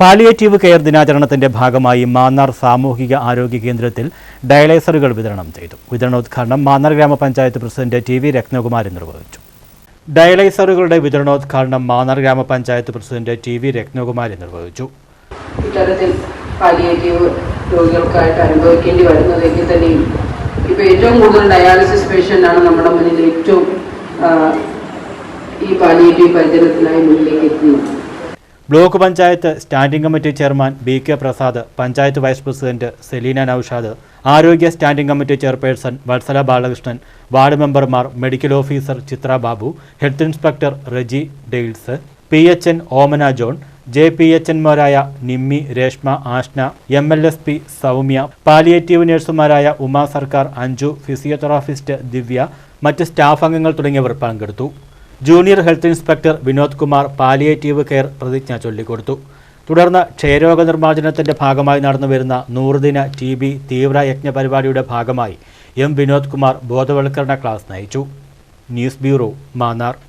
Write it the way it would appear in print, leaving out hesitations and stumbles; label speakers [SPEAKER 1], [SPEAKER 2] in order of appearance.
[SPEAKER 1] Palliative care ദിനാചരണത്തിന്റെ ഭാഗമായി മാന്നാർ സാമൂഹിക ആരോഗ്യ കേന്ദ്രത്തിൽ ഡയലൈസറുകൾ വിതരണം ചെയ്തു. വിതരണോദ്ഘാടനം മാന്നാർ ഗ്രാമപഞ്ചായത്ത് പ്രസിഡന്റ് ടി.വി. രത്നകുമാരി നിർവഹിച്ചു. ഡയലൈസറുകളുടെ വിതരണോദ്ഘാടനം മാന്നാർ ഗ്രാമപഞ്ചായത്ത് പ്രസിഡന്റ് ടി.വി. രത്നകുമാരി നിർവഹിച്ചു.
[SPEAKER 2] ഇത്തരത്തിൽ പാലിയേറ്റീവ് രോഗികൾക്കായിട്ട് അനുഭവിക്കേണ്ടി വരുന്നതെങ്കിൽ തന്നെയും ഇപ്പോൾ ഏറ്റവും കൂടുതൽ ഡയാലിസിസ് പേഷ്യൻ്റാണ് നമ്മുടെ മുന്നിൽ ഏറ്റവും ഈ പാലിയേറ്റീവ് പരിചരണത്തിനായി മുന്നിലേക്ക് എത്തുന്നത്.
[SPEAKER 1] Block panchayat standing committee chairman B K. Prasad, panchayat vice president Selina Naushad, ആരോഗ്യ standing committee chairperson Vatsala Balakrishnan, ward മെമ്പർമാർ, medical officer Chitra Babu, health inspector Reji Dales, PHN Omana John, JPHNമാരായ നിമ്മി, രേഷ്മ, ആഷ്ന, MLSP സൗമ്യ, പാലിയേറ്റീവ് നഴ്സുമാരായ ഉമാ സർക്കാർ, അഞ്ജു, ഫിസിയോതെറാപ്പിസ്റ്റ് ദിവ്യ, മറ്റ് സ്റ്റാഫ് അംഗങ്ങൾ തുടങ്ങിയവർ പങ്കെടുത്തു. Junior health inspector Vinod Kumar palliative care പ്രതിജ്ഞ ചൊല്ലിക്കൊടുത്തു. തുടർന്ന് ക്ഷയരോഗ നിർമ്മാർജ്ജനത്തിന്റെ ഭാഗമായി നടന്നുവരുന്ന 100 ദിന TB തീവ്ര യജ്ഞ പരിപാടിയുടെ ഭാഗമായി M. വിനോദ് കുമാർ ബോധവൽക്കരണ ക്ലാസ് നയിച്ചു. News bureau, Mannar.